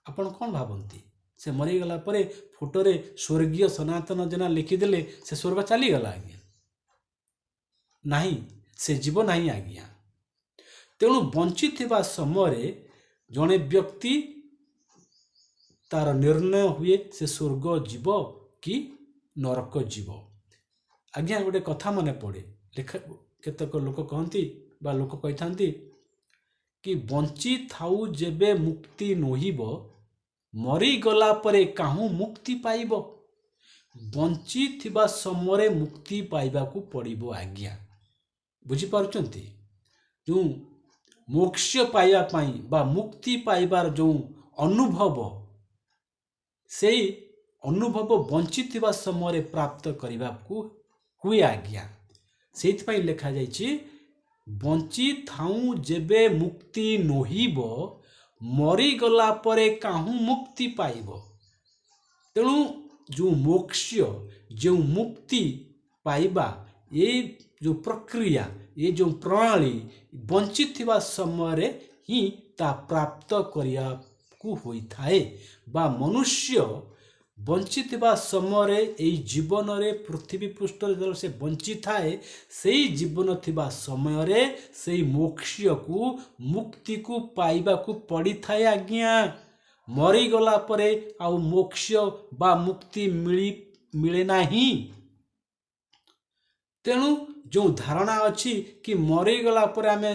ଆପଣ କ'ଣ ଭାବନ୍ତି? ସେ ମରିଗଲା ପରେ ଫଟୋରେ ସ୍ୱର୍ଗୀୟ ସନାତନ ଜେନା ଲେଖିଦେଲେ ସେ ସ୍ୱର୍ଗ ଚାଲିଗଲା? ଆଜ୍ଞା ନାହିଁ, ସେ ଯିବ ନାହିଁ ଆଜ୍ଞା। ତେଣୁ ବଞ୍ଚିଥିବା ସମୟରେ ଜଣେ ବ୍ୟକ୍ତି ତାର ନିର୍ଣ୍ଣୟ ହୁଏ ସେ ସ୍ୱର୍ଗ ଯିବ କି ନରକ ଯିବ। ଆଜ୍ଞା ଗୋଟେ କଥା ମନେ ପଡ଼େ, କେତେକ ଲୋକ କହନ୍ତି ବା ଲୋକ କହିଥାନ୍ତି କି ବଞ୍ଚିଥାଉ ଯେବେ ମୁକ୍ତି ନୋହିବ, ମରିଗଲା ପରେ କାହୁଁ ମୁକ୍ତି ପାଇବ। ବଞ୍ଚିଥିବା ସମୟରେ ମୁକ୍ତି ପାଇବାକୁ ପଡ଼ିବ ଆଜ୍ଞା। ବୁଝିପାରୁଛନ୍ତି? ଯେଉଁ ମୋକ୍ଷ ପାଇବା ପାଇଁ ବା ମୁକ୍ତି ପାଇବାର ଯେଉଁ ଅନୁଭବ, ସେଇ ଅନୁଭବ ବଞ୍ଚିଥିବା ସମୟରେ ପ୍ରାପ୍ତ କରିବାକୁ ହୁଏ ଆଜ୍ଞା। ସେଇଥିପାଇଁ ଲେଖାଯାଇଛି ବଞ୍ଚିଥାଉ ଯେବେ ମୁକ୍ତି ନୋହିବ, ମରିଗଲା ପରେ କାହୁଁ ମୁକ୍ତି ପାଇବ। ତେଣୁ ଯେଉଁ ମୋକ୍ଷ, ଯେଉଁ ମୁକ୍ତି ପାଇବା, ଏ ଯେଉଁ ପ୍ରକ୍ରିୟା, ଏ ଯେଉଁ ପ୍ରଣାଳୀ ବଞ୍ଚିଥିବା ସମୟରେ ହିଁ ତା ପ୍ରାପ୍ତ କରିବାକୁ ହୋଇଥାଏ। ବା ମନୁଷ୍ୟ ବଞ୍ଚିଥିବା ସମୟରେ ଏଇ ଜୀବନରେ ପୃଥିବୀ ପୃଷ୍ଠରେ ଯେତେବେଳେ ସେ ବଞ୍ଚିଥାଏ, ସେଇ ଜୀବନ ଥିବା ସମୟରେ ସେଇ ମୋକ୍ଷକୁ, ମୁକ୍ତିକୁ ପାଇବାକୁ ପଡ଼ିଥାଏ ଆଜ୍ଞା। ମରିଗଲା ପରେ ଆଉ ମୋକ୍ଷ ବା ମୁକ୍ତି ମିଳେ ନାହିଁ। ତେଣୁ ଯେଉଁ ଧାରଣା ଅଛି କି ମରିଗଲା ପରେ ଆମେ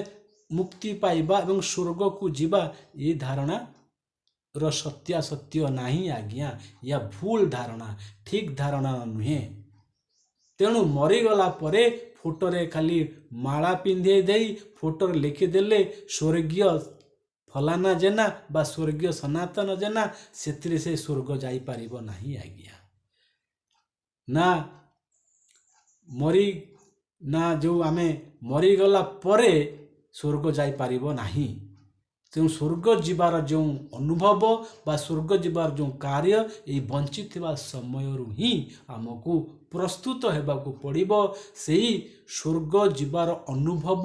ମୁକ୍ତି ପାଇବା ଏବଂ ସ୍ୱର୍ଗକୁ ଯିବା, ଏ ଧାରଣାର ସତ୍ୟାସତ୍ୟ ନାହିଁ ଆଜ୍ଞା। ଏହା ଭୁଲ ଧାରଣା, ଠିକ୍ ଧାରଣା ନୁହେଁ। ତେଣୁ ମରିଗଲା ପରେ ଫଟୋରେ ଖାଲି ମାଳା ପିନ୍ଧେଇ ଦେଇ ଫଟୋରେ ଲେଖିଦେଲେ ସ୍ୱର୍ଗୀୟ ଫଲାନା ଜେନା ବା ସ୍ୱର୍ଗୀୟ ସନାତନ ଜେନା, ସେଥିରେ ସେ ସ୍ୱର୍ଗ ଯାଇପାରିବ ନାହିଁ ଆଜ୍ଞା। ନା ଯେଉଁ ଆମେ ମରିଗଲା ପରେ ସ୍ୱର୍ଗ ଯାଇପାରିବ ନାହିଁ। ତେଣୁ ସ୍ୱର୍ଗ ଯିବାର ଯେଉଁ ଅନୁଭବ ବା ସ୍ୱର୍ଗ ଯିବାର ଯେଉଁ କାର୍ଯ୍ୟ, ଏଇ ବଞ୍ଚିଥିବା ସମୟରୁ ହିଁ ଆମକୁ ପ୍ରସ୍ତୁତ ହେବାକୁ ପଡ଼ିବ। ସେହି ସ୍ୱର୍ଗ ଯିବାର ଅନୁଭବ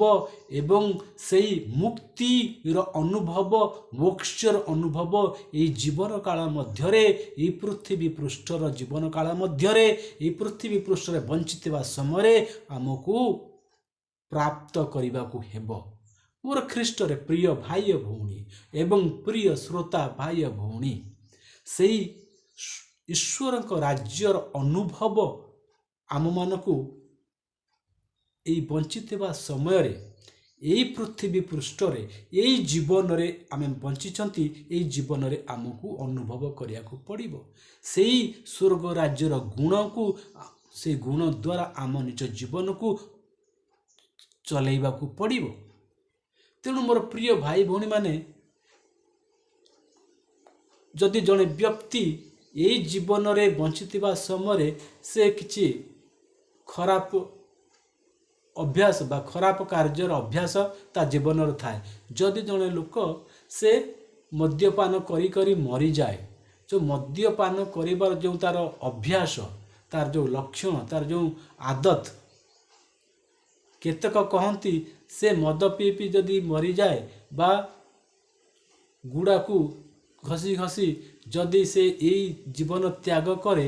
ଏବଂ ସେହି ମୁକ୍ତିର ଅନୁଭବ, ମୋକ୍ଷର ଅନୁଭବ ଏହି ଜୀବନ କାଳ ମଧ୍ୟରେ, ଏହି ପୃଥିବୀ ପୃଷ୍ଠର ଜୀବନ କାଳ ମଧ୍ୟରେ, ଏହି ପୃଥିବୀ ପୃଷ୍ଠରେ ବଞ୍ଚିଥିବା ସମୟରେ ଆମକୁ ପ୍ରାପ୍ତ କରିବାକୁ ହେବ। ମୋର ଖ୍ରୀଷ୍ଟରେ ପ୍ରିୟ ଭାଇ ଭଉଣୀ ଏବଂ ପ୍ରିୟ ଶ୍ରୋତା ଭାଇ ଭଉଣୀ, ସେଇ ଈଶ୍ୱରଙ୍କ ରାଜ୍ୟର ଅନୁଭବ ଆମମାନଙ୍କୁ ଏଇ ବଞ୍ଚିଥିବା ସମୟରେ, ଏଇ ପୃଥିବୀ ପୃଷ୍ଠରେ, ଏଇ ଜୀବନରେ ଆମେ ବଞ୍ଚିଛନ୍ତି, ଏଇ ଜୀବନରେ ଆମକୁ ଅନୁଭବ କରିବାକୁ ପଡ଼ିବ। ସେଇ ସ୍ୱର୍ଗ ରାଜ୍ୟର ଗୁଣକୁ, ସେଇ ଗୁଣ ଦ୍ୱାରା ଆମ ନିଜ ଜୀବନକୁ ଚଲେଇବାକୁ ପଡ଼ିବ। ତେଣୁ ମୋର ପ୍ରିୟ ଭାଇ ଭଉଣୀମାନେ, ଯଦି ଜଣେ ବ୍ୟକ୍ତି ଏଇ ଜୀବନରେ ବଞ୍ଚିଥିବା ସମୟରେ ସେ କିଛି ଖରାପ ଅଭ୍ୟାସ ବା ଖରାପ କାର୍ଯ୍ୟର ଅଭ୍ୟାସ ତା ଜୀବନରେ ଥାଏ, ଯଦି ଜଣେ ଲୋକ ସେ ମଦ୍ୟପାନ କରି ମରିଯାଏ, ଯେଉଁ ମଦ୍ୟପାନ କରିବାର ଯେଉଁ ତାର ଅଭ୍ୟାସ, ତାର ଯେଉଁ ଲକ୍ଷଣ, ତାର ଯେଉଁ ଆଦତ, କେତେକ କହନ୍ତି ସେ ମଦ ପିଇ ଯଦି ମରିଯାଏ ବା ଗୁଡ଼ାକୁ ଘଷି ଯଦି ସେ ଏଇ ଜୀବନ ତ୍ୟାଗ କରେ,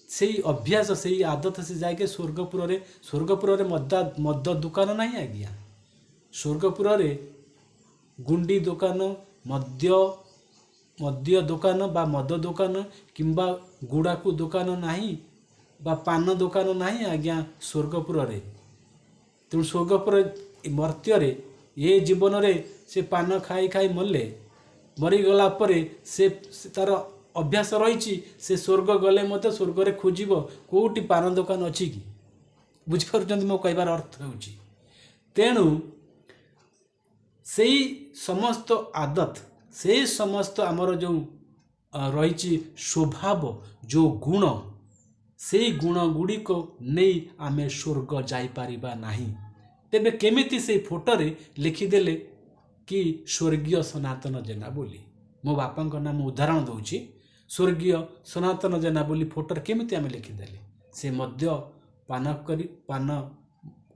ସେଇ ଅଭ୍ୟାସ, ସେଇ ଆଦତ ସେ ଯାଇକି ସ୍ୱର୍ଗପୁରରେ ମଦ ଦୋକାନ ନାହିଁ ଆଜ୍ଞା। ସ୍ୱର୍ଗପୁରରେ ଗୁଣ୍ଡି ଦୋକାନ, ମଦ୍ୟ ଦୋକାନ ବା ମଦ ଦୋକାନ କିମ୍ବା ଗୁଡ଼ାକୁ ଦୋକାନ ନାହିଁ ବା ପାନ ଦୋକାନ ନାହିଁ ଆଜ୍ଞା ସ୍ୱର୍ଗପୁରରେ। ତେଣୁ ସ୍ୱର୍ଗପୁର ମର୍ତ୍ତ୍ୟରେ ଏ ଜୀବନରେ ସେ ପାନ ଖାଇ ମଲେ मरीगला परे से तार अभ्यास रही से स्वर्ग गले मत स्वर्ग खोज कौटी पान दुकान अच्छी कि बुझिपार मो कहबार अर्थ हो तेणु से समस्त आदत से समस्त आमर जो रही स्वभाव जो गुण से गुण गुड़िक नहीं आमे स्वर्ग जापर ना तेबे केमिति से फोटोरे लिखिदेले कि स्वर्गीय सनातन जेना बोली मो बापा नाम उदाहरण दूची स्वर्गीय सनातन जेना बोली फोटोरे केमिति आमे लिखिदेले से मद्य पान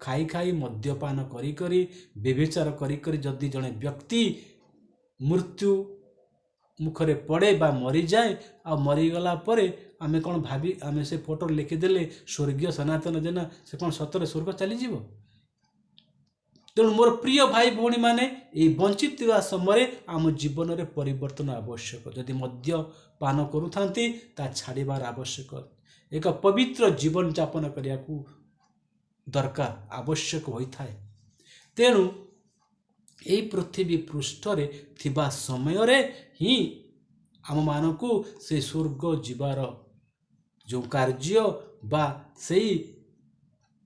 खाई खाई मद्यपान करी करी व्यभिचार करी करी जदि जड़े व्यक्ति मृत्यु मुखरे पड़े बा मरी जाए आ मरीगला परे आमे कौन भाभी आमे से फोटो लिखिदेले स्वर्गीय सनातन जेना से कौन सतरे स्वर्ग चलीज तेणु मोर प्रिय भाई भौणी माने ये बंचित समय आम जीवन में परिवर्तन आवश्यक जदि मद्य पान करूथांती ता छाड़बार आवश्यक एक पवित्र जीवन यापन करने को दरकार आवश्यक होता है तेणु यही पृथ्वी पृष्ठ रे थिबा समय रे ही आम मानकु से स्वर्ग जीवार जो कार्य बा सेई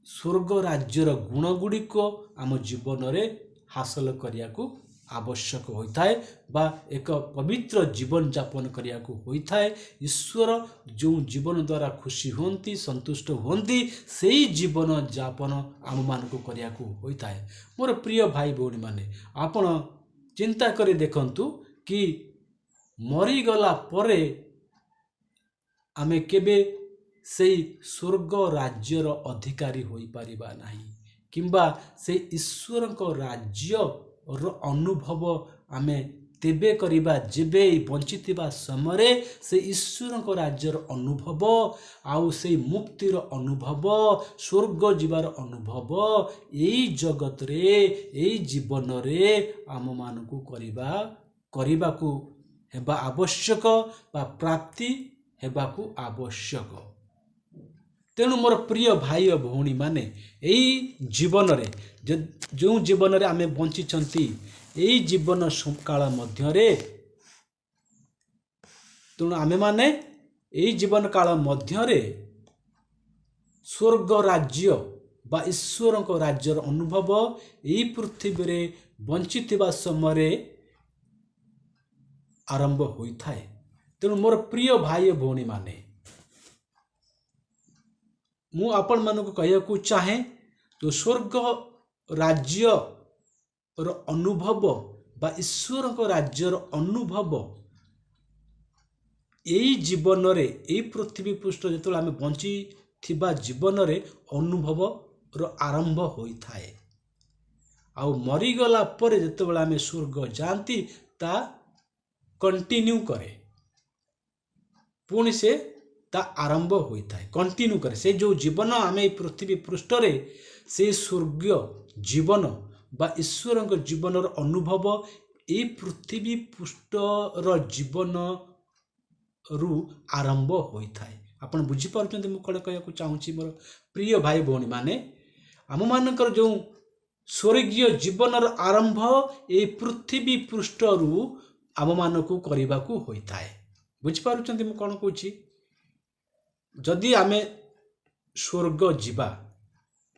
स्वर्ग राज्यर गुण गुड़िक आम जीवन रे हासिल करिया को आवश्यक होता है बा एक पवित्र जीवन यापन करिया को होता है ईश्वर जो जीवन द्वारा खुशी होती संतुष्ट होती से जीवन यापन आम मानक करिया को होता है मोर प्रिय भाई भौणी माने आपण चिंता करे देखंतु कि मरीगला परे आमे केबे से स्वर्ग राज्यर अधिकारी होई परिबा नाही किंबा से ईश्वर को राज्य अनुभव आमे तेबे करिबा जेबे बंचितिबा समय से ईश्वर को राज्यर अनुभव आउ से मुक्तिर अनुभव स्वर्ग जीवार अनुभव यही जगत रे यही जीवन रे आम मानकु करिबा को हेबा आवश्यक बा प्राप्ति हेबाकु आवश्यक तेणु मोर प्रिय भाई और भौणी माने यही जीवन रे जो जीवन रे आमे बंचिछंती यही जीवन काल मध्य रे तेणु आमे माने यही जीवन काल मध्य रे स्वर्ग राज्य बा ईश्वर को राज्यर अनुभव यही पृथ्वी रे बंचिथिबा समय आरंभ होता है तेणु मोर प्रिय भाई और भौणी माने मु आपण मानक कहू चाहे तो स्वर्ग राज्य अनुभव बा ईश्वर को राज्यर अनुभव यही जीवन रे यही पृथ्वी पृष्ठ जो आम बंची थिबा जीवन रे अनुभव आरंभ होता है आउ मरीगला परे जिते आम स्वर्ग जाती ता कंटिन्यू करे पुणी से ता आरंभ होता है कंटिन्यू करे से जो जीवन आम पृथ्वी पृष्ठ रे से स्वर्गीय जीवन बा ईश्वर जीवन अनुभव ये पृथ्वी पृष्ठ जीवन रु आरंभ होता है आपण बुझी पारुछन्ते मु कळे कहया चाहूँगी मोर प्रिय भाई भौणी माने आम मानकर जो स्वर्गीय जीवन आरंभ ये पृथ्वी पृष्ठ रु आम मानकु करबा को होता है बुझी पारुछन्ते मु कोन कहूची जदि आमे स्वर्ग जीवा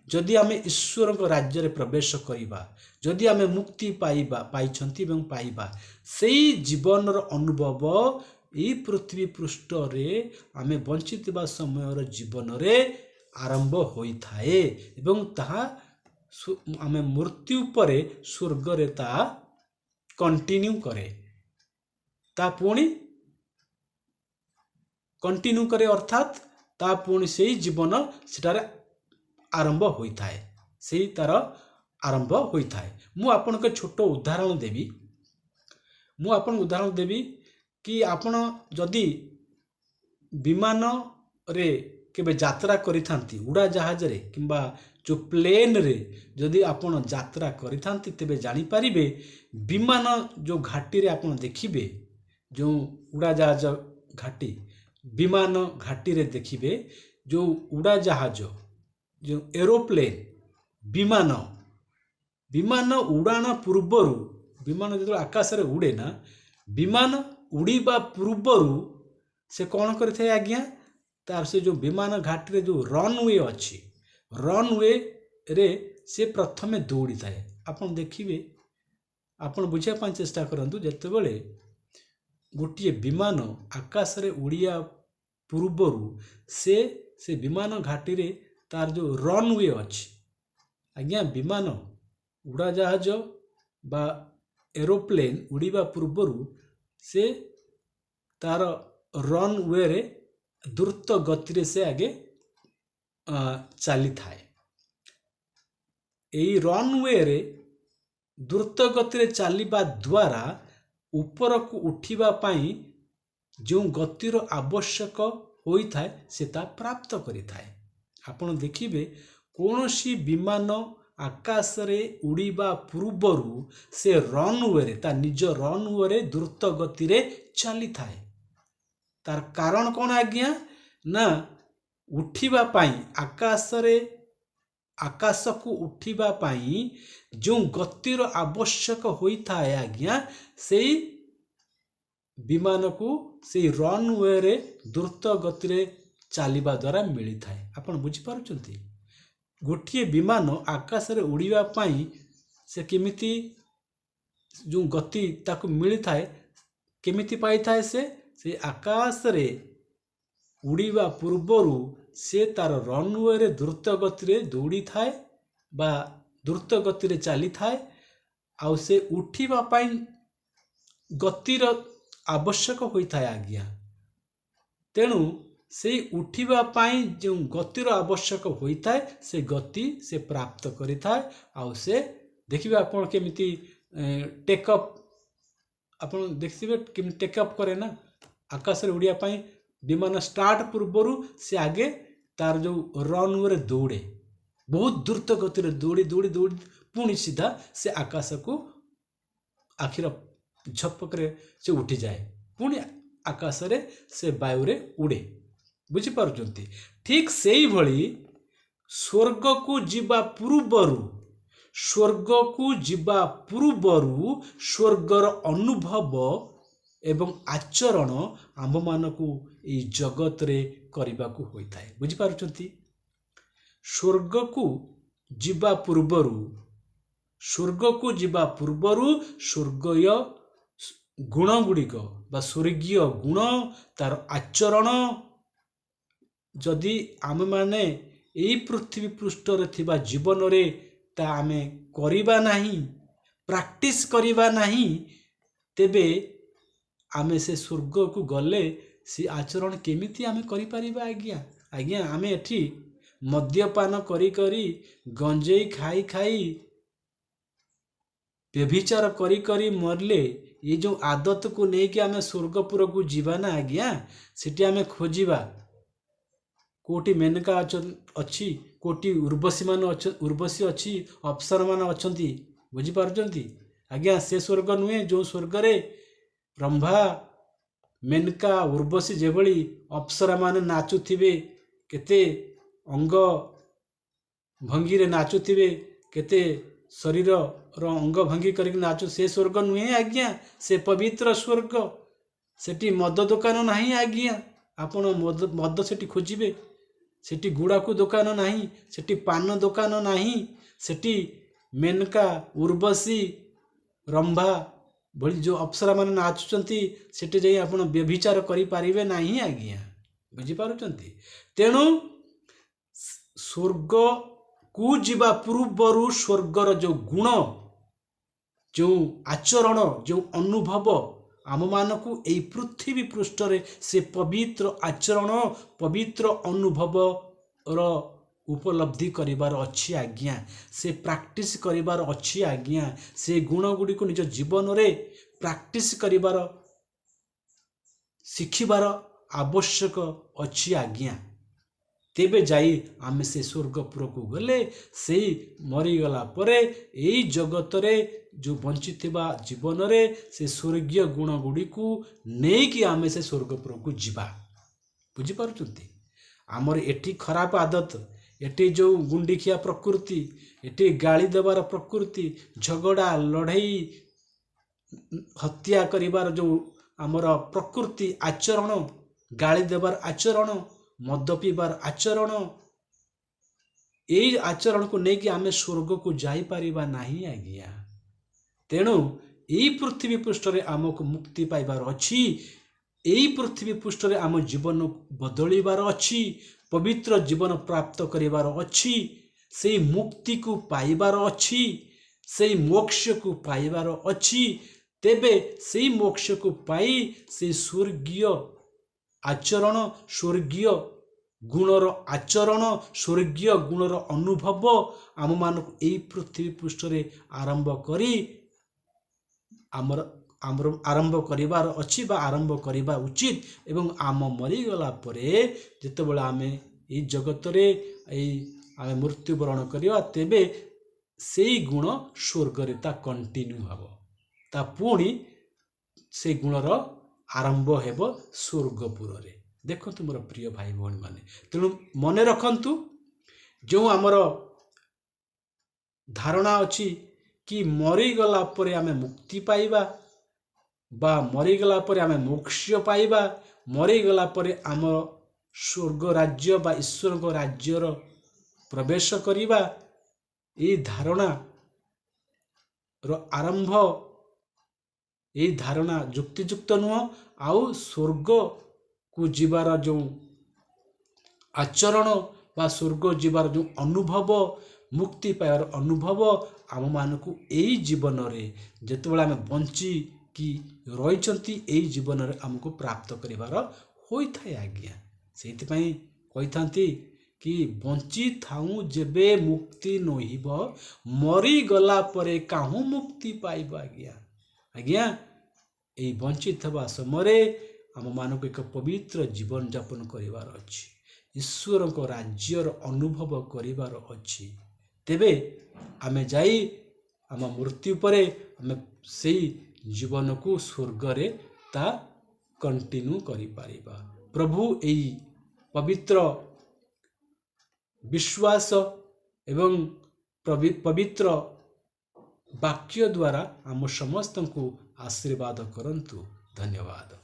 जदि आमे ईश्वर को राज्य रे प्रवेश करिबा जदि आमे मुक्ति पाइबा पाइछंती एवं पाइबा सेई जीवन अनुभव ई पृथ्वी पृष्ठ रे आमे बंचितबा समय जीवन रे आरंभ होइथाए एवं ताहा आमे मृत्यु परे स्वर्ग रे ता कंटिन्यू करे ता पुणी कंटिन्यू करे अर्थात ता पुणी से जीवन सेटारे आरंभ होता है से तार आरंभ होता है मु आपन के छोट उदाहरण देवी मु आपन उदाहरण देवी कि आपण जदि विमान रे केबे यात्रा करिथांती उड़ा जहाज रे किंबा जो प्लेन रे जदि आपण यात्रा करिथांती तेबे जानि परिबे विमान जो घाटी रे आपण देखिबे जो उड़ा जहाज घाटी विमान घाटी रे देखिबे जो उड़ा जहाज जो एरोप्लेन विमान विमान उड़ान पूर्वर विमान जो आकाश रे उड़े ना विमान उड़ीबा पूर्वरु से कौन करिଥାଏ आज्ञा तार से जो विमान घाटी रे जो रनवे अच्छी रनवे रे से प्रथमे दौड़ी थाए। आपन देखिए आपन बुझापा चेष्टा करंतु जेतेबेले गोटे विमान आकाश रे उड़िया पूर्वरु से विमान घाटी रे तार जो रनवे अच्छी आज्ञा विमान उड़ाजाहाज बा एरोप्लेन उड़ीबा पूर्वरु से तार रनवे रे द्रुत गति से आगे चली थाए। यही रनवे रे द्रुत गति चलवा द्वारा ऊपर को उठिबा पाई जो गतिर आवश्यक होता है से ता प्राप्त करिथाए। आपण देखिबे कौनसी विमान आकाश रे उड़ीबा पूर्वरु से रनवे रे ता निज रनवे रे द्रुत गति रे चली थाए। तार कारण कौन आज्ञा ना उठिबा पाई आकाश को उठिबा पाई जो गतिर आवश्यक होता है आज्ञा से विमान को से रनवे रे द्रुत गति रे चलवा द्वारा मिली थाए। आपण बुझी पारुचंती गोटे विमान आकाश रे उड़ीबा पाई से केमिति जो गति ताको मिली थाए केमिति पाई थाए से आकाश रे उड़ीबा पूर्वरु से तार रनवे रे द्रुत गति रे दौड़ी थाए बा द्रुत गति रे चली थाए आउ से उठिबा पाई गतिर आवश्यक होता है आज्ञा। तेणु से उठिबा पाई जो गतिर आवश्यक होता है से गति से प्राप्त करिथाए आउ से देखिबे आपण केमिति टेकअप आपण देखिबे केमिति टेकअप करे ना आकाश रे उड़िया पाई विमान स्टार्ट पूर्वरु से आगे तार जो रनवे रे दौड़े बहुत द्रुत गति रे दौड़ी दौड़ी दौड़ी पुणी सीधा से आकाश को आखिर झपक रे से उठी जाए पुणी आकाश रे से वायु रे उड़े। बुझी पारुचंती ठीक सेही भली स्वर्ग को जीवा पूर्वरु स्वर्गर अनुभव एवं आचरण आम मान को ये जगत रे करबा को होता है। बुझी पारुचंती स्वर्ग को जीवा पूर्वरु स्वर्गीय गुण गुड़िक बा स्वर्गीय गुण तार आचरण जदि आम माने यही पृथ्वी पृष्ठ रे थिबा जीवन रे ता आमे करिबा नहीं प्रैक्टिस करिबा नहीं तेबे आमे से स्वर्ग को गले से आचरण केमिति आमे करि परिबा आज्ञा आमे एठी मद्यपान करी करी गंजेई खाई खाई व्यभिचार करी करी मरले ये जो आदत को लेकिन आमे स्वर्गपुर को जीवा ना आज्ञा सेठी आमे खोजिबा कोटी मेनका अच्छी कोटी उर्वशी अच्छी अप्सर मान अच्छी बुझी पारुचंती आज्ञा से स्वर्ग नुहे जो स्वर्ग रे रंभा मेनका उर्वशी जेभली अप्सरा मान नाचुथिबे केते अंग भंगी रे नाचुथिबे केते शरीर रो अंग भंगी करके नाचु से स्वर्ग नुहे आज्ञा से पवित्र स्वर्ग सेठी मद दुकान नहीं आज्ञा आपण मद सेठी खोजिबे सेठी गुड़ाकू दुकान नहीं सेठी पान दुकान नहीं सेठी मेनका उर्वशी रंभा भली जो अप्सरा मान नाचुचंती सेठी जाई आपण व्यभिचार करि पारिबे नहीं आज्ञा बुझी पारुचंती। तेणु स्वर्ग को जीवा पूर्वरु स्वर्गर जो गुण जो आचरण जो अनुभव आम मान को यही पृथ्वी पृष्ठ रे से पवित्र आचरण पवित्र अनुभव रो उपलब्धि करिवार अच्छी आज्ञा से प्रैक्टिस करिवार अच्छी आज्ञा से गुण गुड़ी को निज जीवन रे प्रैक्टिस करिवार शिखिबार आवश्यक अच्छी आज्ञा तेबे जाई आमे से स्वर्गपुर को गले से मरीगला परे यही जगत रे जो बंचिथिबा जीवन रे से स्वर्गीय गुण गुड़ी को नहीं कि आमे से स्वर्गपुर को जीवा। बुझी पारुचंती आमर एटी खराब आदत एटी जो गुंडिखिया प्रकृति एटी गाली देवार प्रकृति झगड़ा लड़ाई हत्या करिवार जो आमर प्रकृति आचरण, गाली देवार आचरण, मद पीबार आचरण, यही आचरण को लेकिन आम स्वर्ग को जापर नहीं आज्ञा। तेणु यही पृथ्वी पृष्ठ आमको मुक्ति पाइबार अच्छी, यही पृथ्वी पृष्ठ आम जीवन बदलिबार अच्छी, पवित्र जीवन प्राप्त करिवार अच्छी, से मुक्ति को पाइबार अच्छी, से मोक्ष को पाइबार अच्छी। तेबे से मोक्ष को पाई से स्वर्गीय आचरण, स्वर्गीय गुणर आचरण, स्वर्गीय गुणर अनुभव आम मानक यही पृथ्वी पृष्ठ आरंभ करी आमर आमर आरंभ करिवार अच्छी बा आरंभ करिबा उचित। एवं आम मरीगला परे जेतेबेले आमे ई जगत रे आमे मृत्युवरण करिवा, तेबे सेई गुण स्वर्ग रे ता कंटिन्यू हबो, ता पुणी से गुणर आरंभ हेब स्वर्गपुर रे। देखंतु मोर प्रिय भाई भौणी माने, तेणु मने रखंतु जो आमर धारणा अच्छी कि मरीगला परे आमे मुक्ति पाइबा बा मरीगला परे आमे मोक्ष पाइबा, मरीगला परे आम स्वर्ग राज्य बा ईश्वर को राज्यर प्रवेश करिबा, ये धारणा रो आरंभ, ये धारणा जुक्तियुक्त नुह। आउ स्वर्ग को जीवार जो आचरण बा स्वर्ग जीवार जो अनुभव, मुक्ति पाइबार अनुभव आम मानकु एई जीवन रे जेतेबेले आमे बंची कि रहिचंती एई जीवन रे हमको प्राप्त करिवार होई थाए आज्ञा। सेति पई कहिथांती कि बंची थाऊ जेबे मुक्ति नहिब, मरी गला परे काहू मुक्ति पाइब आज्ञा। आज्ञा एई बंचित हवा समय आम मानक एक पवित्र जीवन यापन करिवार अछि, ईश्वर को राज्यर अनुभव करिवार अछि। तेबे आमे जाई आम मृत्यु परे आमे सेई जीवन को स्वर्ग रे ता कंटिन्यू करि पारिबा। प्रभु एई पवित्र विश्वास एवं पवित्र वाक्य द्वारा आम समस्त को आशीर्वाद करंतु। धन्यवाद।